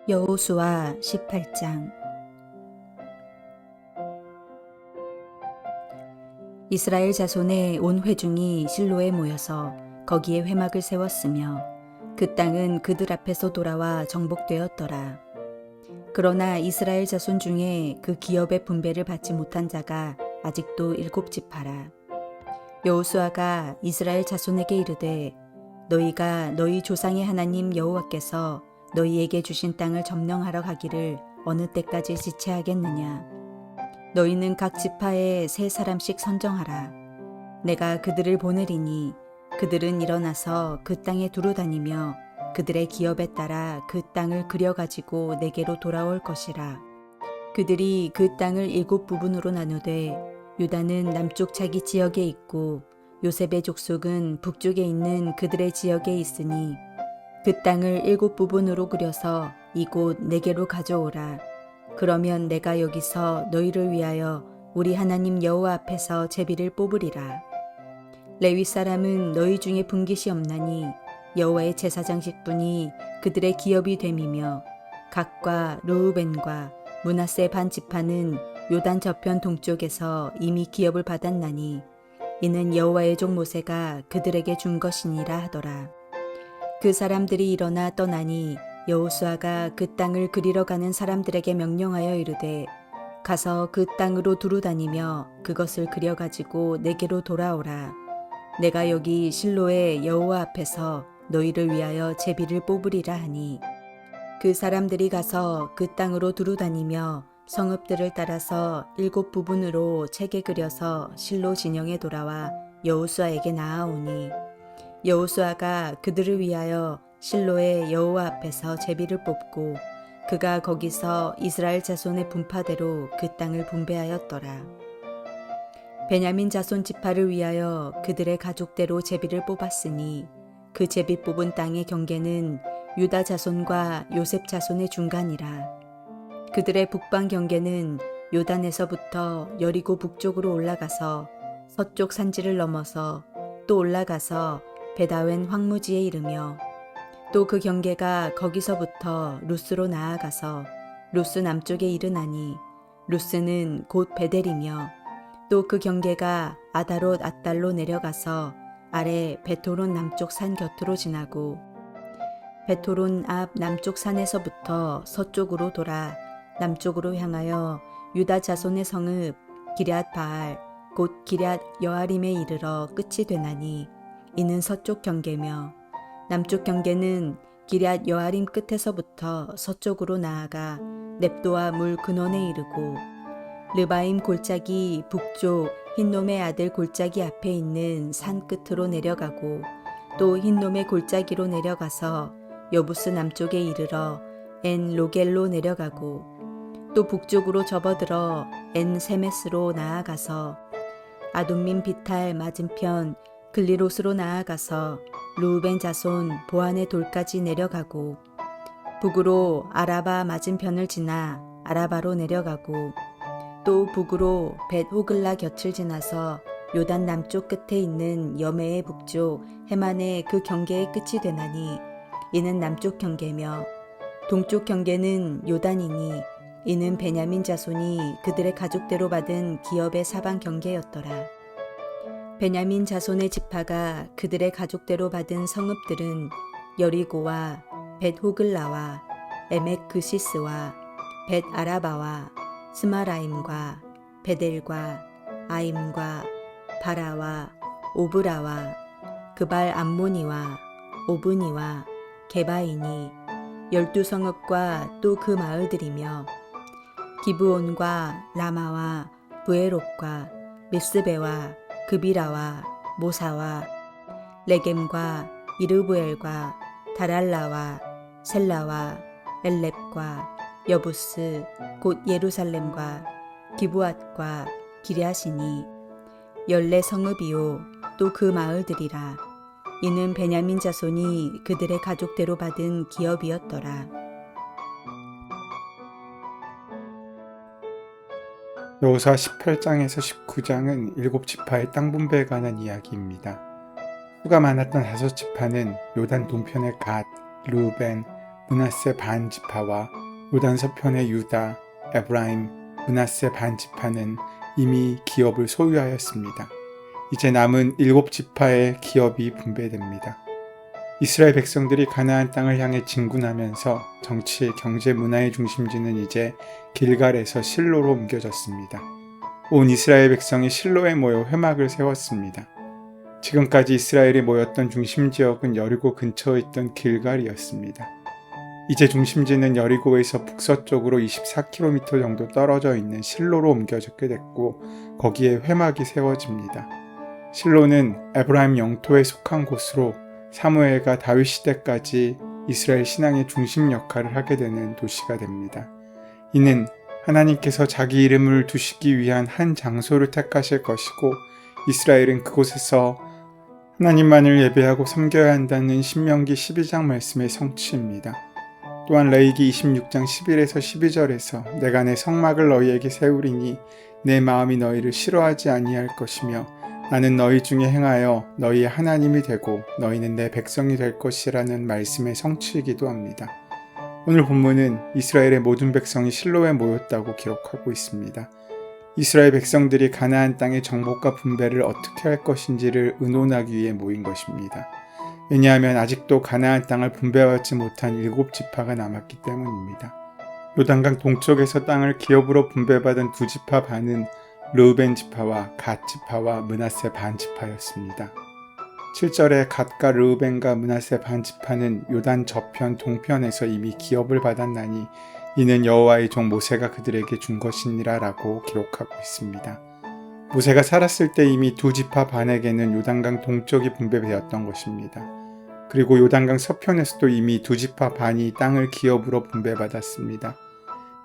여호수아 18장. 이스라엘 자손의 온 회중이 실로에 모여서 거기에 회막을 세웠으며 그 땅은 그들 앞에서 돌아와 정복되었더라. 그러나 이스라엘 자손 중에 그 기업의 분배를 받지 못한 자가 아직도 7지파라. 여호수아가 이스라엘 자손에게 이르되 너희가 너희 조상의 하나님 여호와께서 너희에게 주신 땅을 점령하러 가기를 어느 때까지 지체하겠느냐. 너희는 각 지파에 3사람씩 선정하라. 내가 그들을 보내리니 그들은 일어나서 그 땅에 두루다니며 그들의 기업에 따라 그 땅을 그려가지고 내게로 돌아올 것이라. 그들이 그 땅을 7부분으로 나누되 유다는 남쪽 자기 지역에 있고 요셉의 족속은 북쪽에 있는 그들의 지역에 있으니 그 땅을 7부분으로 그려서 이곳 내게로 가져오라. 그러면 내가 여기서 너희를 위하여 우리 하나님 여호와 앞에서 제비를 뽑으리라. 레위 사람은 너희 중에 분깃이 없나니 여호와의 제사장식분이 그들의 기업이 됨이며 각과 르우벤과 므낫세 반 지파는 요단 저편 동쪽에서 이미 기업을 받았나니 이는 여호와의 종 모세가 그들에게 준 것이니라 하더라. 그 사람들이 일어나 떠나니 여호수아가 그 땅을 그리러 가는 사람들에게 명령하여 이르되 가서 그 땅으로 두루다니며 그것을 그려가지고 내게로 돌아오라. 내가 여기 실로의 여호와 앞에서 너희를 위하여 제비를 뽑으리라 하니 그 사람들이 가서 그 땅으로 두루다니며 성읍들을 따라서 7부분으로 책에 그려서 실로 진영에 돌아와 여호수아에게 나아오니 여호수아가 그들을 위하여 실로의 여호와 앞에서 제비를 뽑고 그가 거기서 이스라엘 자손의 분파대로 그 땅을 분배하였더라. 베냐민 자손 지파를 위하여 그들의 가족대로 제비를 뽑았으니 그 제비 뽑은 땅의 경계는 유다 자손과 요셉 자손의 중간이라. 그들의 북방 경계는 요단에서부터 여리고 북쪽으로 올라가서 서쪽 산지를 넘어서 또 올라가서 베다웬 황무지에 이르며 또 그 경계가 거기서부터 루스로 나아가서 루스 남쪽에 이르나니 루스는 곧 베델이며 또 그 경계가 아다롯 앗달로 내려가서 아래 베토론 남쪽 산 곁으로 지나고 베토론 앞 남쪽 산에서부터 서쪽으로 돌아 남쪽으로 향하여 유다 자손의 성읍 기럇 바알 곧 기럇 여아림에 이르러 끝이 되나니 이는 서쪽 경계며 남쪽 경계는 기럇 여아림 끝에서부터 서쪽으로 나아가 넵도와 물 근원에 이르고 르바임 골짜기 북쪽 흰놈의 아들 골짜기 앞에 있는 산 끝으로 내려가고 또 흰놈의 골짜기로 내려가서 여부스 남쪽에 이르러 엔 로겔로 내려가고 또 북쪽으로 접어들어 엔 세메스로 나아가서 아둠민 비탈 맞은편 글리롯으로 나아가서 루벤 자손 보안의 돌까지 내려가고 북으로 아라바 맞은편을 지나 아라바로 내려가고 또 북으로 벳 호글라 곁을 지나서 요단 남쪽 끝에 있는 여메의 북쪽 해만의 그 경계의 끝이 되나니 이는 남쪽 경계며 동쪽 경계는 요단이니 이는 베냐민 자손이 그들의 가족대로 받은 기업의 사방 경계였더라. 베냐민 자손의 지파가 그들의 가족대로 받은 성읍들은 여리고와 벳 호글라와 에멕 그시스와 벳 아라바와 스마라임과 베델과 아임과 바라와 오브라와 그발 암모니와 오브니와 게바이니 12성읍과 또 그 마을들이며 기브온과 라마와 부에롯과 미스베와 그비라와 모사와 레겜과 이르부엘과 다랄라와 셀라와 엘렙과 여부스 곧 예루살렘과 기브앗과 기랴시니 14성읍이요 또 그 마을들이라. 이는 베냐민 자손이 그들의 가족대로 받은 기업이었더라. 여호수아 18장에서 19장은 7지파의 땅 분배에 관한 이야기입니다. 수가 많았던 5지파는 요단 동편의 갓, 르우벤, 므낫세 반 지파와 요단 서편의 유다, 에브라임, 므낫세 반 지파는 이미 기업을 소유하였습니다. 이제 남은 7지파의 기업이 분배됩니다. 이스라엘 백성들이 가나안 땅을 향해 진군하면서 정치, 경제, 문화의 중심지는 이제 길갈에서 실로로 옮겨졌습니다. 온 이스라엘 백성이 실로에 모여 회막을 세웠습니다. 지금까지 이스라엘이 모였던 중심지역은 여리고 근처에 있던 길갈이었습니다. 이제 중심지는 여리고에서 북서쪽으로 24km 정도 떨어져 있는 실로로 옮겨졌게 됐고 거기에 회막이 세워집니다. 실로는 에브라임 영토에 속한 곳으로 사무엘과 다윗 시대까지 이스라엘 신앙의 중심 역할을 하게 되는 도시가 됩니다. 이는 하나님께서 자기 이름을 두시기 위한 한 장소를 택하실 것이고 이스라엘은 그곳에서 하나님만을 예배하고 섬겨야 한다는 신명기 12장 말씀의 성취입니다. 또한 레위기 26장 11에서 12절에서 내가 내 성막을 너희에게 세우리니 내 마음이 너희를 싫어하지 아니할 것이며 나는 너희 중에 행하여 너희의 하나님이 되고 너희는 내 백성이 될 것이라는 말씀의 성취이기도 합니다. 오늘 본문은 이스라엘의 모든 백성이 실로에 모였다고 기록하고 있습니다. 이스라엘 백성들이 가나안 땅의 정복과 분배를 어떻게 할 것인지를 의논하기 위해 모인 것입니다. 왜냐하면 아직도 가나안 땅을 분배받지 못한 7지파가 남았기 때문입니다. 요단강 동쪽에서 땅을 기업으로 분배받은 2지파 반은 르우벤 지파와 갓 지파와 므낫세 반 지파였습니다. 7절에 갓과 르우벤과 므낫세 반 지파는 요단 저편 동편에서 이미 기업을 받았나니 이는 여호와의 종 모세가 그들에게 준 것이니라 라고 기록하고 있습니다. 모세가 살았을 때 이미 2지파 반에게는 요단강 동쪽이 분배되었던 것입니다. 그리고 요단강 서편에서도 이미 2지파 반이 땅을 기업으로 분배받았습니다.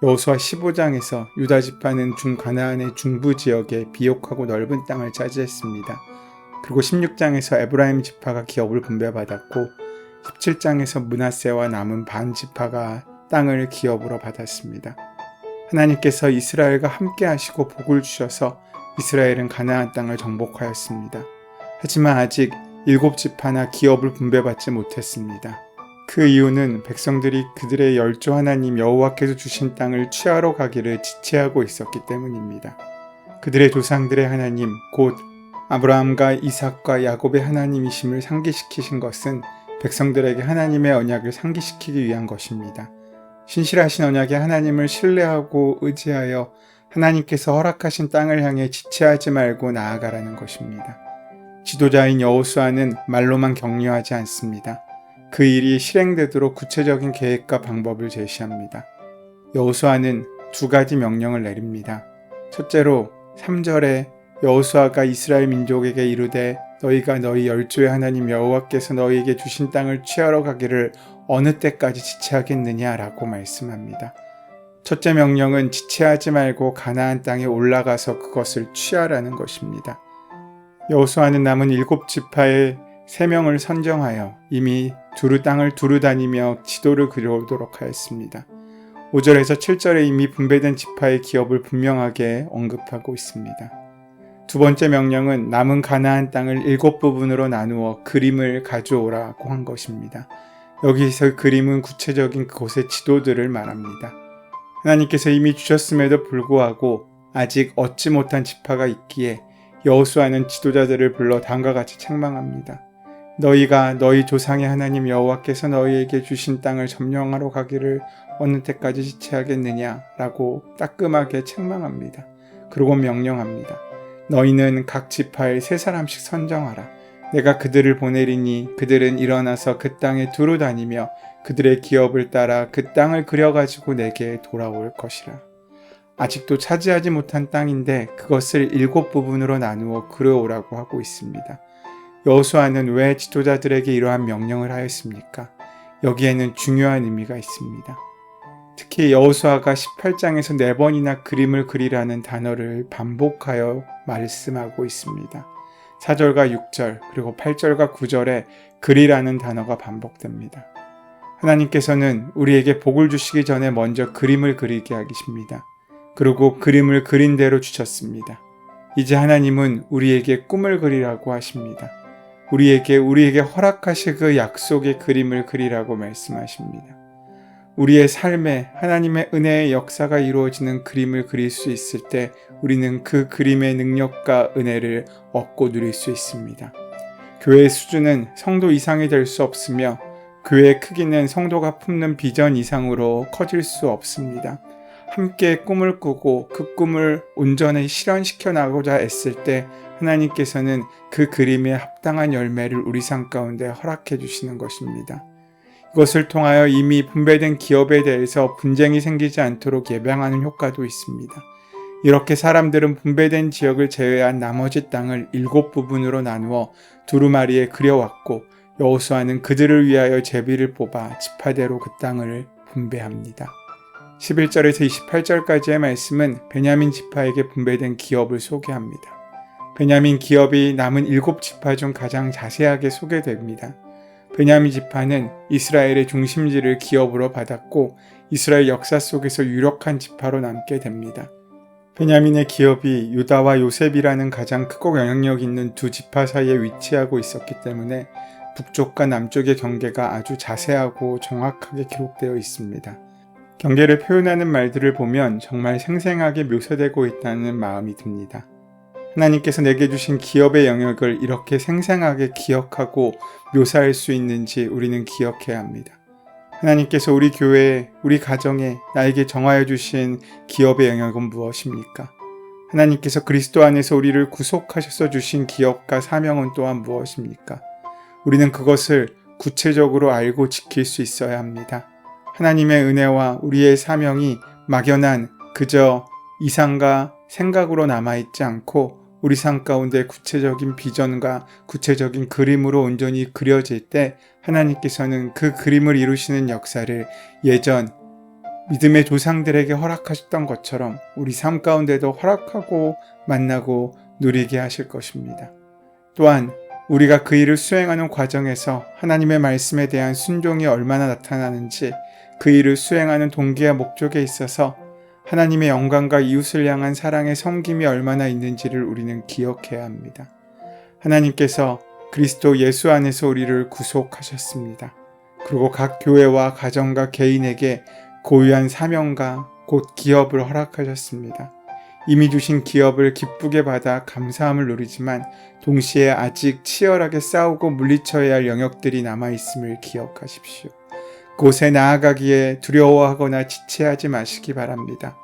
여호수아 15장에서 유다 지파는 중가나안의 중부 지역에 비옥하고 넓은 땅을 차지했습니다. 그리고 16장에서 에브라임 지파가 기업을 분배받았고 17장에서 므낫세와 남은 반 지파가 땅을 기업으로 받았습니다. 하나님께서 이스라엘과 함께 하시고 복을 주셔서 이스라엘은 가나안 땅을 정복하였습니다. 하지만 아직 7지파나 기업을 분배받지 못했습니다. 그 이유는 백성들이 그들의 열조 하나님 여호와께서 주신 땅을 취하러 가기를 지체하고 있었기 때문입니다. 그들의 조상들의 하나님 곧 아브라함과 이삭과 야곱의 하나님이심을 상기시키신 것은 백성들에게 하나님의 언약을 상기시키기 위한 것입니다. 신실하신 언약의 하나님을 신뢰하고 의지하여 하나님께서 허락하신 땅을 향해 지체하지 말고 나아가라는 것입니다. 지도자인 여호수아는 말로만 격려하지 않습니다. 그 일이 실행되도록 구체적인 계획과 방법을 제시합니다. 여호수아는 2가지 명령을 내립니다. 첫째로 3절에 여호수아가 이스라엘 민족에게 이르되 너희가 너희 열조의 하나님 여호와께서 너희에게 주신 땅을 취하러 가기를 어느 때까지 지체하겠느냐 라고 말씀합니다. 첫째 명령은 지체하지 말고 가나안 땅에 올라가서 그것을 취하라는 것입니다. 여호수아는 남은 7지파의 3명을 선정하여 이미 두루 땅을 두루 다니며 지도를 그려오도록 하였습니다. 5절에서 7절에 이미 분배된 지파의 기업을 분명하게 언급하고 있습니다. 2번째 명령은 남은 가나안 땅을 7부분으로 나누어 그림을 가져오라고 한 것입니다. 여기서 그림은 구체적인 그곳의 지도들을 말합니다. 하나님께서 이미 주셨음에도 불구하고 아직 얻지 못한 지파가 있기에 여호수아는 지도자들을 불러 다음과 같이 책망합니다. 너희가 너희 조상의 하나님 여호와께서 너희에게 주신 땅을 점령하러 가기를 어느 때까지 지체하겠느냐 라고 따끔하게 책망합니다. 그리고 명령합니다. 너희는 각 지파에 3사람씩 선정하라. 내가 그들을 보내리니 그들은 일어나서 그 땅에 두루 다니며 그들의 기업을 따라 그 땅을 그려가지고 내게 돌아올 것이라. 아직도 차지하지 못한 땅인데 그것을 7부분으로 나누어 그려오라고 하고 있습니다. 여호수아는 왜 지도자들에게 이러한 명령을 하였습니까? 여기에는 중요한 의미가 있습니다. 특히 여호수아가 18장에서 4번이나 그림을 그리라는 단어를 반복하여 말씀하고 있습니다. 4절과 6절 그리고 8절과 9절에 그리라는 단어가 반복됩니다. 하나님께서는 우리에게 복을 주시기 전에 먼저 그림을 그리게 하십니다. 그리고 그림을 그린 대로 주셨습니다. 이제 하나님은 우리에게 꿈을 그리라고 하십니다. 우리에게 허락하실 그 약속의 그림을 그리라고 말씀하십니다. 우리의 삶에 하나님의 은혜의 역사가 이루어지는 그림을 그릴 수 있을 때 우리는 그 그림의 능력과 은혜를 얻고 누릴 수 있습니다. 교회의 수준은 성도 이상이 될 수 없으며 교회의 크기는 성도가 품는 비전 이상으로 커질 수 없습니다. 함께 꿈을 꾸고 그 꿈을 온전히 실현시켜 나가고자 애쓸 때 하나님께서는 그 그림에 합당한 열매를 우리 삶 가운데 허락해 주시는 것입니다. 이것을 통하여 이미 분배된 기업에 대해서 분쟁이 생기지 않도록 예방하는 효과도 있습니다. 이렇게 사람들은 분배된 지역을 제외한 나머지 땅을 7부분으로 나누어 두루마리에 그려왔고 여호수아는 그들을 위하여 제비를 뽑아 지파대로 그 땅을 분배합니다. 11절에서 28절까지의 말씀은 베냐민 지파에게 분배된 기업을 소개합니다. 베냐민 기업이 남은 7지파 중 가장 자세하게 소개됩니다. 베냐민 지파는 이스라엘의 중심지를 기업으로 받았고 이스라엘 역사 속에서 유력한 지파로 남게 됩니다. 베냐민의 기업이 유다와 요셉이라는 가장 크고 영향력 있는 두 지파 사이에 위치하고 있었기 때문에 북쪽과 남쪽의 경계가 아주 자세하고 정확하게 기록되어 있습니다. 경계를 표현하는 말들을 보면 정말 생생하게 묘사되고 있다는 마음이 듭니다. 하나님께서 내게 주신 기업의 영역을 이렇게 생생하게 기억하고 묘사할 수 있는지 우리는 기억해야 합니다. 하나님께서 우리 교회에, 우리 가정에 나에게 정하여 주신 기업의 영역은 무엇입니까? 하나님께서 그리스도 안에서 우리를 구속하셔서 주신 기업과 사명은 또한 무엇입니까? 우리는 그것을 구체적으로 알고 지킬 수 있어야 합니다. 하나님의 은혜와 우리의 사명이 막연한 그저 이상과 생각으로 남아있지 않고 우리 삶 가운데 구체적인 비전과 구체적인 그림으로 온전히 그려질 때 하나님께서는 그 그림을 이루시는 역사를 예전 믿음의 조상들에게 허락하셨던 것처럼 우리 삶 가운데도 허락하고 만나고 누리게 하실 것입니다. 또한 우리가 그 일을 수행하는 과정에서 하나님의 말씀에 대한 순종이 얼마나 나타나는지 그 일을 수행하는 동기와 목적에 있어서 하나님의 영광과 이웃을 향한 사랑의 섬김이 얼마나 있는지를 우리는 기억해야 합니다. 하나님께서 그리스도 예수 안에서 우리를 구속하셨습니다. 그리고 각 교회와 가정과 개인에게 고유한 사명과 곧 기업을 허락하셨습니다. 이미 주신 기업을 기쁘게 받아 감사함을 누리지만 동시에 아직 치열하게 싸우고 물리쳐야 할 영역들이 남아있음을 기억하십시오. 그곳에 나아가기에 두려워하거나 지체하지 마시기 바랍니다.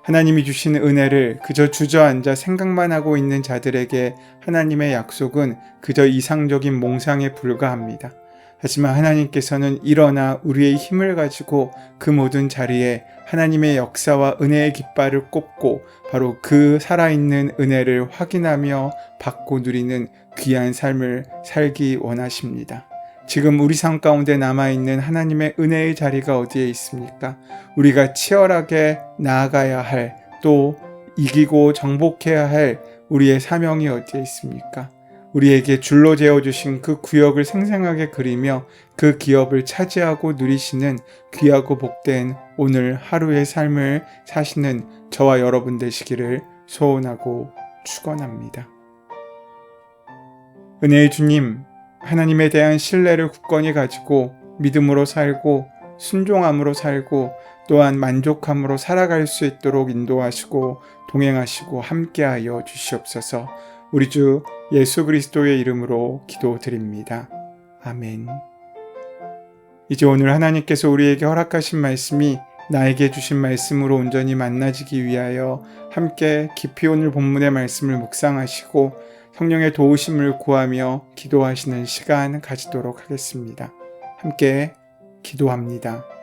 하나님이 주신 은혜를 그저 주저앉아 생각만 하고 있는 자들에게 하나님의 약속은 그저 이상적인 몽상에 불과합니다. 하지만 하나님께서는 일어나 우리의 힘을 가지고 그 모든 자리에 하나님의 역사와 은혜의 깃발을 꽂고 바로 그 살아있는 은혜를 확인하며 받고 누리는 귀한 삶을 살기 원하십니다. 지금 우리 삶 가운데 남아있는 하나님의 은혜의 자리가 어디에 있습니까? 우리가 치열하게 나아가야 할, 또 이기고 정복해야 할 우리의 사명이 어디에 있습니까? 우리에게 줄로 재어주신 그 구역을 생생하게 그리며 그 기업을 차지하고 누리시는 귀하고 복된 오늘 하루의 삶을 사시는 저와 여러분 되시기를 소원하고 축원합니다. 은혜의 주님, 하나님에 대한 신뢰를 굳건히 가지고 믿음으로 살고 순종함으로 살고 또한 만족함으로 살아갈 수 있도록 인도하시고 동행하시고 함께하여 주시옵소서. 우리 주 예수 그리스도의 이름으로 기도드립니다. 아멘. 이제 오늘 하나님께서 우리에게 허락하신 말씀이 나에게 주신 말씀으로 온전히 만나지기 위하여 함께 깊이 오늘 본문의 말씀을 묵상하시고 성령의 도우심을 구하며 기도하시는 시간 가지도록 하겠습니다. 함께 기도합니다.